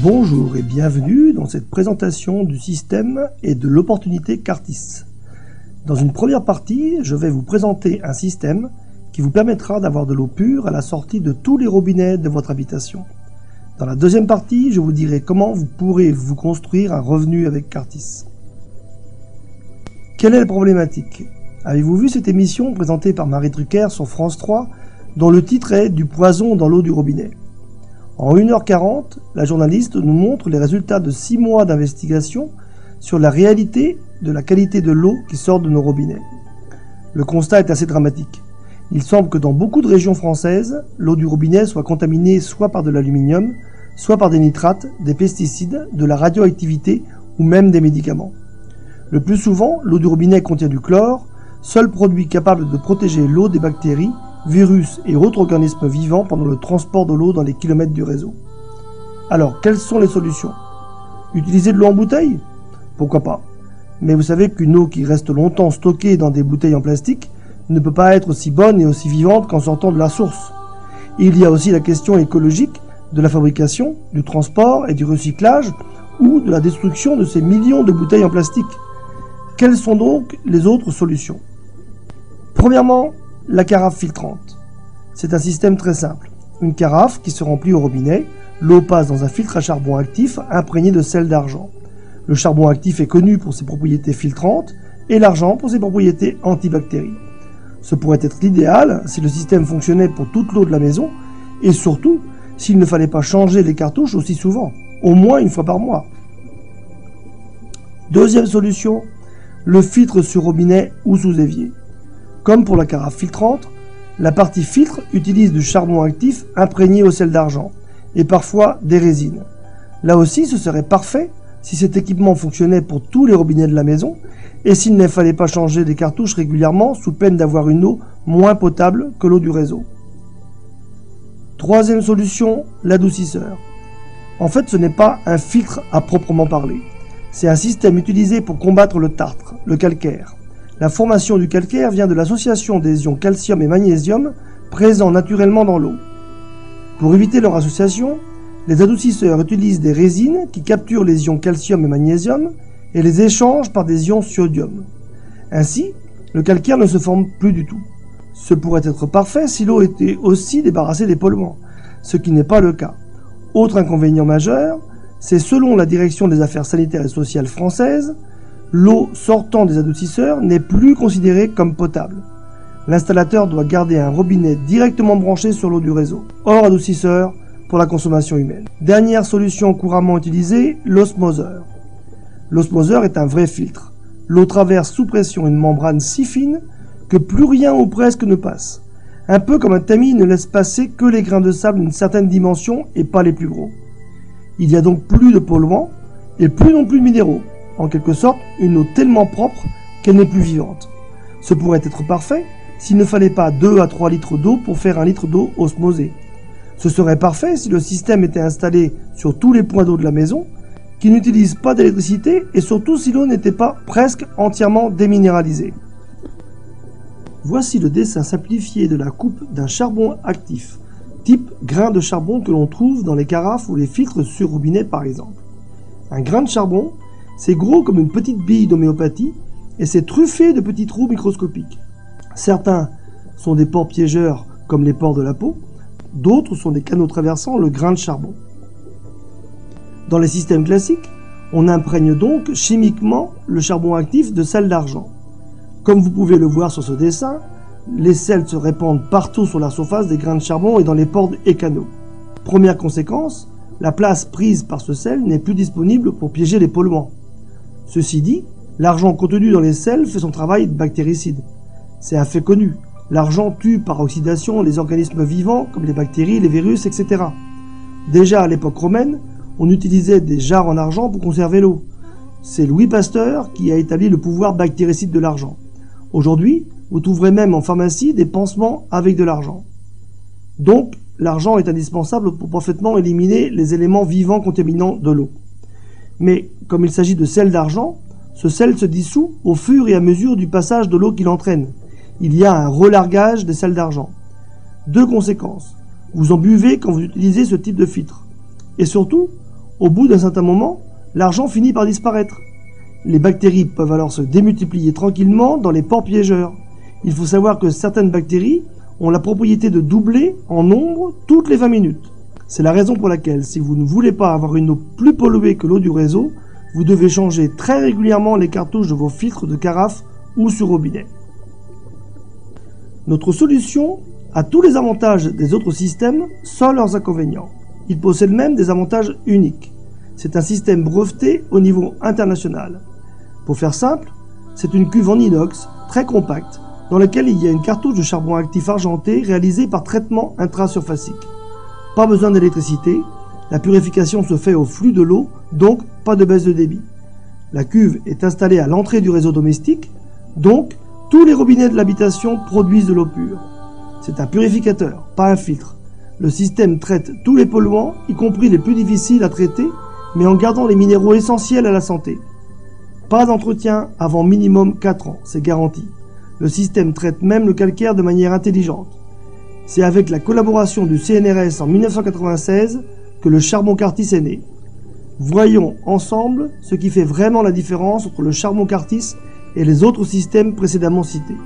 Bonjour et bienvenue dans cette présentation du système et de l'opportunité Cartis. Dans une première partie, je vais vous présenter un système qui vous permettra d'avoir de l'eau pure à la sortie de tous les robinets de votre habitation. Dans la deuxième partie, je vous dirai comment vous pourrez vous construire un revenu avec Cartis. Quelle est la problématique? Avez-vous vu cette émission présentée par Marie Drucker sur France 3 dont le titre est « Du poison dans l'eau du robinet ». En 1h40, la journaliste nous montre les résultats de 6 mois d'investigation sur la réalité de la qualité de l'eau qui sort de nos robinets. Le constat est assez dramatique. Il semble que dans beaucoup de régions françaises, l'eau du robinet soit contaminée soit par de l'aluminium, soit par des nitrates, des pesticides, de la radioactivité ou même des médicaments. Le plus souvent, l'eau du robinet contient du chlore, seul produit capable de protéger l'eau des bactéries, virus et autres organismes vivants pendant le transport de l'eau dans les kilomètres du réseau. Alors, quelles sont les solutions? Utiliser de l'eau en bouteille? Pourquoi pas? Mais vous savez qu'une eau qui reste longtemps stockée dans des bouteilles en plastique ne peut pas être aussi bonne et aussi vivante qu'en sortant de la source. Il y a aussi la question écologique de la fabrication, du transport et du recyclage ou de la destruction de ces millions de bouteilles en plastique. Quelles sont donc les autres solutions? Premièrement, la carafe filtrante. C'est un système très simple. Une carafe qui se remplit au robinet, l'eau passe dans un filtre à charbon actif imprégné de sel d'argent. Le charbon actif est connu pour ses propriétés filtrantes et l'argent pour ses propriétés antibactéries. Ce pourrait être l'idéal si le système fonctionnait pour toute l'eau de la maison et surtout s'il ne fallait pas changer les cartouches aussi souvent, au moins une fois par mois. Deuxième solution, le filtre sur robinet ou sous évier. Comme pour la carafe filtrante, la partie filtre utilise du charbon actif imprégné au sel d'argent et parfois des résines. Là aussi, ce serait parfait si cet équipement fonctionnait pour tous les robinets de la maison et s'il ne fallait pas changer les cartouches régulièrement sous peine d'avoir une eau moins potable que l'eau du réseau. Troisième solution, l'adoucisseur. En fait, ce n'est pas un filtre à proprement parler. C'est un système utilisé pour combattre le tartre, le calcaire. La formation du calcaire vient de l'association des ions calcium et magnésium présents naturellement dans l'eau. Pour éviter leur association, les adoucisseurs utilisent des résines qui capturent les ions calcium et magnésium et les échangent par des ions sodium. Ainsi, le calcaire ne se forme plus du tout. Ce pourrait être parfait si l'eau était aussi débarrassée des polluants, ce qui n'est pas le cas. Autre inconvénient majeur, c'est selon la direction des affaires sanitaires et sociales françaises, l'eau sortant des adoucisseurs n'est plus considérée comme potable. L'installateur doit garder un robinet directement branché sur l'eau du réseau, hors adoucisseur pour la consommation humaine. Dernière solution couramment utilisée, l'osmoseur. L'osmoseur est un vrai filtre. L'eau traverse sous pression une membrane si fine que plus rien ou presque ne passe. Un peu comme un tamis ne laisse passer que les grains de sable d'une certaine dimension et pas les plus gros. Il y a donc plus de polluants et plus non plus de minéraux. En quelque sorte, une eau tellement propre qu'elle n'est plus vivante. Ce pourrait être parfait s'il ne fallait pas 2 à 3 litres d'eau pour faire 1 litre d'eau osmosée. Ce serait parfait si le système était installé sur tous les points d'eau de la maison, qui n'utilisent pas d'électricité et surtout si l'eau n'était pas presque entièrement déminéralisée. Voici le dessin simplifié de la coupe d'un charbon actif, type grain de charbon que l'on trouve dans les carafes ou les filtres sur robinet par exemple. Un grain de charbon, c'est gros comme une petite bille d'homéopathie et c'est truffé de petits trous microscopiques. Certains sont des pores piégeurs comme les pores de la peau, d'autres sont des canaux traversant le grain de charbon. Dans les systèmes classiques, on imprègne donc chimiquement le charbon actif de sel d'argent. Comme vous pouvez le voir sur ce dessin, les sels se répandent partout sur la surface des grains de charbon et dans les pores et canaux. Première conséquence, la place prise par ce sel n'est plus disponible pour piéger les polluants. Ceci dit, l'argent contenu dans les sels fait son travail de bactéricide. C'est un fait connu. L'argent tue par oxydation les organismes vivants comme les bactéries, les virus, etc. Déjà à l'époque romaine, on utilisait des jarres en argent pour conserver l'eau. C'est Louis Pasteur qui a établi le pouvoir bactéricide de l'argent. Aujourd'hui, vous trouverez même en pharmacie des pansements avec de l'argent. Donc, l'argent est indispensable pour parfaitement éliminer les éléments vivants contaminants de l'eau. Mais comme il s'agit de sel d'argent, ce sel se dissout au fur et à mesure du passage de l'eau qu'il entraîne. Il y a un relargage des sels d'argent. Deux conséquences. Vous en buvez quand vous utilisez ce type de filtre. Et surtout, Au bout d'un certain moment, l'argent finit par disparaître. Les bactéries peuvent alors se démultiplier tranquillement dans les pores piégeurs. Il faut savoir que certaines bactéries ont la propriété de doubler en nombre toutes les 20 minutes. C'est la raison pour laquelle, si vous ne voulez pas avoir une eau plus polluée que l'eau du réseau, vous devez changer très régulièrement les cartouches de vos filtres de carafe ou sur robinet. Notre solution a tous les avantages des autres systèmes sans leurs inconvénients. Il possède même des avantages uniques. C'est un système breveté au niveau international. Pour faire simple, c'est une cuve en inox très compacte dans laquelle il y a une cartouche de charbon actif argenté réalisée par traitement intrasurfacique. Pas besoin d'électricité, la purification se fait au flux de l'eau, donc pas de baisse de débit. La cuve est installée à l'entrée du réseau domestique, donc tous les robinets de l'habitation produisent de l'eau pure. C'est un purificateur, pas un filtre. Le système traite tous les polluants, y compris les plus difficiles à traiter, mais en gardant les minéraux essentiels à la santé. Pas d'entretien avant minimum 4 ans, c'est garanti. Le système traite même le calcaire de manière intelligente. C'est avec la collaboration du CNRS en 1996 que le charbon Cartis est né. Voyons ensemble ce qui fait vraiment la différence entre le charbon Cartis et les autres systèmes précédemment cités.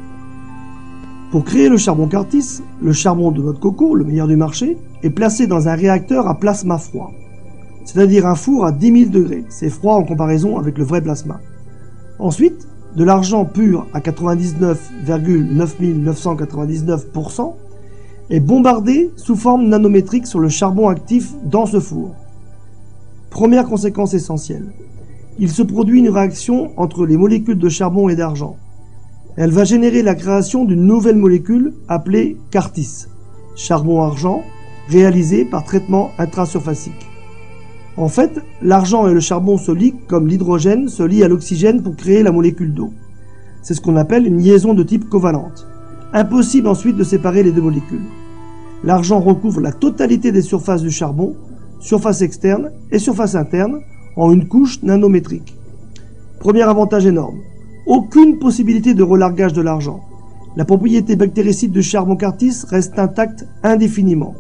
Pour créer le charbon Cartis, le charbon de noix de coco, le meilleur du marché, est placé dans un réacteur à plasma froid, c'est-à-dire un four à 10 000 degrés, c'est froid en comparaison avec le vrai plasma. Ensuite, de l'argent pur à 99,9999% est bombardé sous forme nanométrique sur le charbon actif dans ce four. Première conséquence essentielle, il se produit une réaction entre les molécules de charbon et d'argent. Elle va générer la création d'une nouvelle molécule appelée Cartis, charbon-argent, réalisé par traitement intrasurfacique. En fait, l'argent et le charbon se lient comme l'hydrogène se lie à l'oxygène pour créer la molécule d'eau. C'est ce qu'on appelle une liaison de type covalente. Impossible ensuite de séparer les deux molécules. L'argent recouvre la totalité des surfaces du charbon, surface externe et surface interne, en une couche nanométrique. Premier avantage énorme, aucune possibilité de relargage de l'argent. La propriété bactéricide du charbon Cartis reste intacte indéfiniment.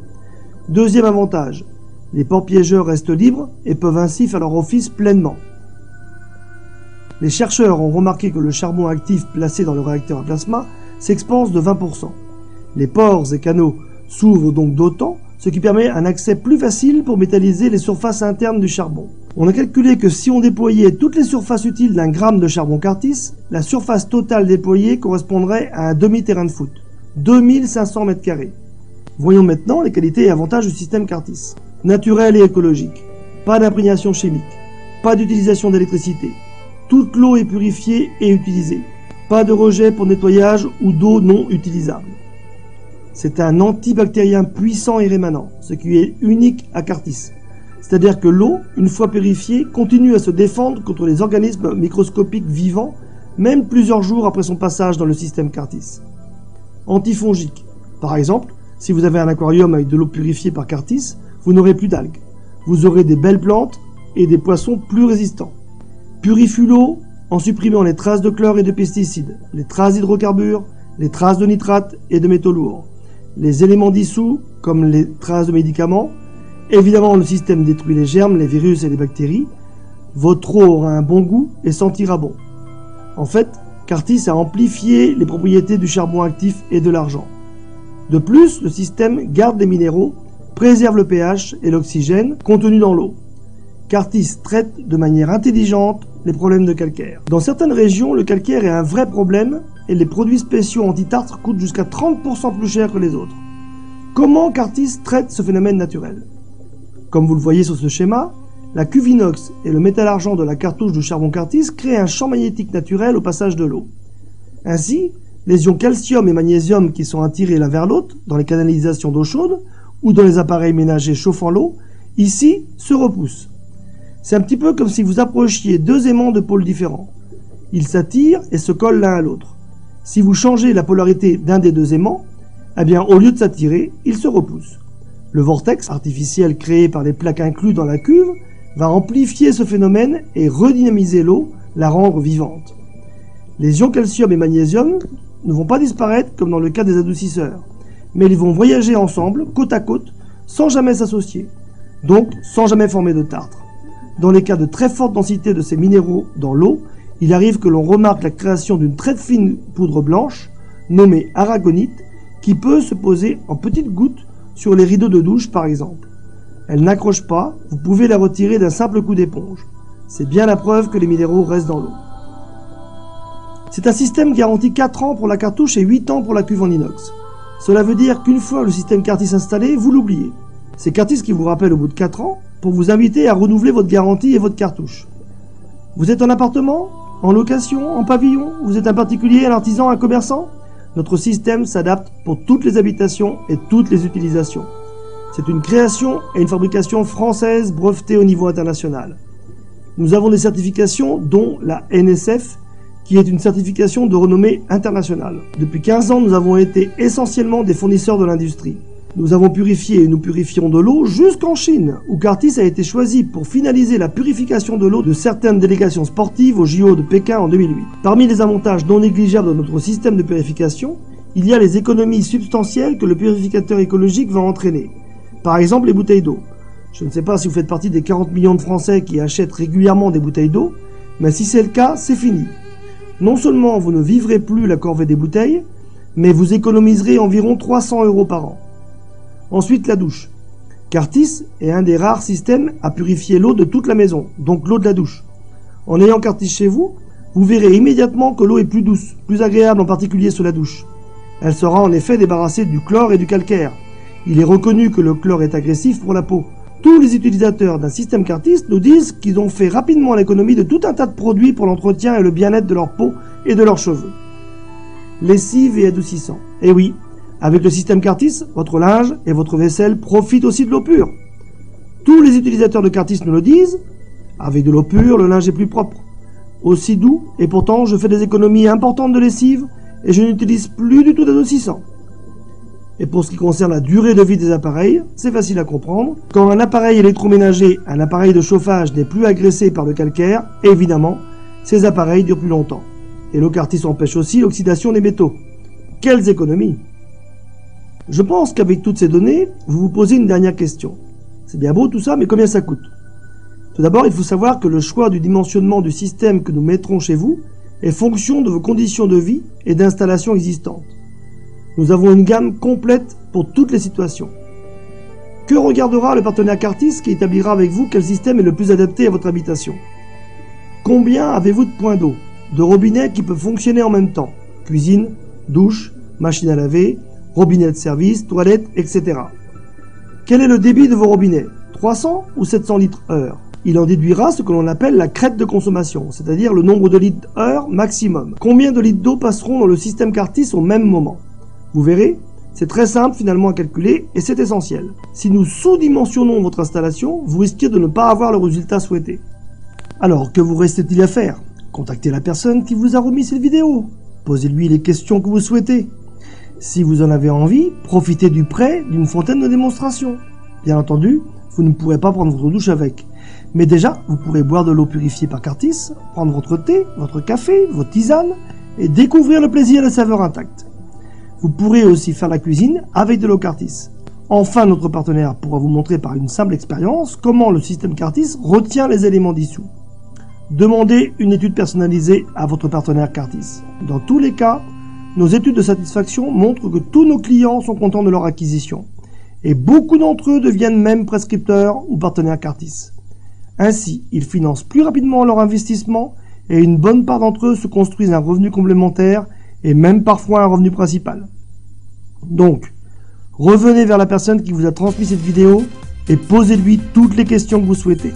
Deuxième avantage, les pores piégeurs restent libres et peuvent ainsi faire leur office pleinement. Les chercheurs ont remarqué que le charbon actif placé dans le réacteur à plasma s'expanse de 20%. Les pores et canaux s'ouvrent donc d'autant, ce qui permet un accès plus facile pour métalliser les surfaces internes du charbon. On a calculé que si on déployait toutes les surfaces utiles d'un gramme de charbon Cartis, la surface totale déployée correspondrait à un demi-terrain de foot, 2500 m². Voyons maintenant les qualités et avantages du système Cartis. Naturel et écologique, pas d'imprégnation chimique, pas d'utilisation d'électricité, toute l'eau est purifiée et utilisée, pas de rejet pour nettoyage ou d'eau non utilisable. C'est un antibactérien puissant et rémanent, ce qui est unique à Cartis. C'est-à-dire que l'eau, une fois purifiée, continue à se défendre contre les organismes microscopiques vivants, même plusieurs jours après son passage dans le système Cartis. Antifongique. Par exemple, si vous avez un aquarium avec de l'eau purifiée par Cartis, vous n'aurez plus d'algues. Vous aurez des belles plantes et des poissons plus résistants. Purifie l'eau en supprimant les traces de chlore et de pesticides, les traces d'hydrocarbures, les traces de nitrates et de métaux lourds, les éléments dissous comme les traces de médicaments. Évidemment, le système détruit les germes, les virus et les bactéries. Votre eau aura un bon goût et sentira bon. En fait, Cartis a amplifié les propriétés du charbon actif et de l'argent. De plus, le système garde les minéraux, préserve le pH et l'oxygène contenus dans l'eau. Cartis traite de manière intelligente les problèmes de calcaire. Dans certaines régions, le calcaire est un vrai problème et les produits spéciaux anti-tartre coûtent jusqu'à 30% plus cher que les autres. Comment Cartis traite ce phénomène naturel? Comme vous le voyez sur ce schéma, la cuve inox et le métal argent de la cartouche du charbon Cartis créent un champ magnétique naturel au passage de l'eau. Ainsi, les ions calcium et magnésium qui sont attirés l'un vers l'autre dans les canalisations d'eau chaude ou dans les appareils ménagers chauffant l'eau, ici, se repoussent. C'est un petit peu comme si vous approchiez deux aimants de pôles différents. Ils s'attirent et se collent l'un à l'autre. Si vous changez la polarité d'un des deux aimants, eh bien, au lieu de s'attirer, ils se repoussent. Le vortex artificiel créé par les plaques inclus dans la cuve va amplifier ce phénomène et redynamiser l'eau, la rendre vivante. Les ions calcium et magnésium ne vont pas disparaître comme dans le cas des adoucisseurs, mais ils vont voyager ensemble, côte à côte, sans jamais s'associer, donc sans jamais former de tartre. Dans les cas de très forte densité de ces minéraux dans l'eau, il arrive que l'on remarque la création d'une très fine poudre blanche, nommée aragonite, qui peut se poser en petites gouttes sur les rideaux de douche par exemple. Elle n'accroche pas, vous pouvez la retirer d'un simple coup d'éponge. C'est bien la preuve que les minéraux restent dans l'eau. C'est un système garanti 4 ans pour la cartouche et 8 ans pour la cuve en inox. Cela veut dire qu'une fois le système Cartis installé, vous l'oubliez. C'est Cartis qui vous rappelle au bout de 4 ans pour vous inviter à renouveler votre garantie et votre cartouche. Vous êtes en appartement, en location, en pavillon, vous êtes un particulier, un artisan, un commerçant? Notre système s'adapte pour toutes les habitations et toutes les utilisations. C'est une création et une fabrication française brevetée au niveau international. Nous avons des certifications dont la NSF, qui est une certification de renommée internationale. Depuis 15 ans, nous avons été essentiellement des fournisseurs de l'industrie. Nous avons purifié et nous purifions de l'eau jusqu'en Chine, où Cartis a été choisi pour finaliser la purification de l'eau de certaines délégations sportives au JO de Pékin en 2008. Parmi les avantages non négligeables de notre système de purification, il y a les économies substantielles que le purificateur écologique va entraîner. Par exemple, les bouteilles d'eau. Je ne sais pas si vous faites partie des 40 millions de Français qui achètent régulièrement des bouteilles d'eau, mais si c'est le cas, c'est fini. Non seulement vous ne vivrez plus la corvée des bouteilles, mais vous économiserez environ 300 € par an. Ensuite, la douche. Cartis est un des rares systèmes à purifier l'eau de toute la maison, donc l'eau de la douche. En ayant Cartis chez vous, vous verrez immédiatement que l'eau est plus douce, plus agréable en particulier sous la douche. Elle sera en effet débarrassée du chlore et du calcaire. Il est reconnu que le chlore est agressif pour la peau. Tous les utilisateurs d'un système Cartis nous disent qu'ils ont fait rapidement l'économie de tout un tas de produits pour l'entretien et le bien-être de leur peau et de leurs cheveux. Lessive et adoucissant. Eh oui, avec le système Cartis, votre linge et votre vaisselle profitent aussi de l'eau pure. Tous les utilisateurs de Cartis nous le disent. Avec de l'eau pure, le linge est plus propre, aussi doux, et pourtant je fais des économies importantes de lessive et je n'utilise plus du tout d'adoucissant. Et pour ce qui concerne la durée de vie des appareils, c'est facile à comprendre. Quand un appareil électroménager, un appareil de chauffage n'est plus agressé par le calcaire, évidemment, ces appareils durent plus longtemps. Et l'eau Cartis empêche aussi l'oxydation des métaux. Quelles économies! Je pense qu'avec toutes ces données, vous vous posez une dernière question. C'est bien beau tout ça, mais combien ça coûte? Tout d'abord, il faut savoir que le choix du dimensionnement du système que nous mettrons chez vous est fonction de vos conditions de vie et d'installation existantes. Nous avons une gamme complète pour toutes les situations. Que regardera le partenaire Cartis qui établira avec vous quel système est le plus adapté à votre habitation? Combien avez-vous de points d'eau, de robinets qui peuvent fonctionner en même temps? Cuisine, douche, machine à laver, robinet de service, toilette, etc. Quel est le débit de vos robinets? 300 ou 700 litres heure? Il en déduira ce que l'on appelle la crête de consommation, c'est-à-dire le nombre de litres heure maximum. Combien de litres d'eau passeront dans le système Cartis au même moment? Vous verrez, c'est très simple finalement à calculer et c'est essentiel. Si nous sous-dimensionnons votre installation, vous risquez de ne pas avoir le résultat souhaité. Alors, que vous reste-t-il à faire? Contactez la personne qui vous a remis cette vidéo. Posez-lui les questions que vous souhaitez. Si vous en avez envie, profitez du prêt d'une fontaine de démonstration. Bien entendu, vous ne pourrez pas prendre votre douche avec. Mais déjà, vous pourrez boire de l'eau purifiée par Cartis, prendre votre thé, votre café, vos tisanes et découvrir le plaisir et la saveur intacte. Vous pourrez aussi faire la cuisine avec de l'eau Cartis. Enfin, notre partenaire pourra vous montrer par une simple expérience comment le système Cartis retient les éléments dissous. Demandez une étude personnalisée à votre partenaire Cartis. Dans tous les cas, nos études de satisfaction montrent que tous nos clients sont contents de leur acquisition. Et beaucoup d'entre eux deviennent même prescripteurs ou partenaires Cartis. Ainsi, ils financent plus rapidement leur investissement et une bonne part d'entre eux se construisent un revenu complémentaire et même parfois un revenu principal. Donc, revenez vers la personne qui vous a transmis cette vidéo et posez-lui toutes les questions que vous souhaitez.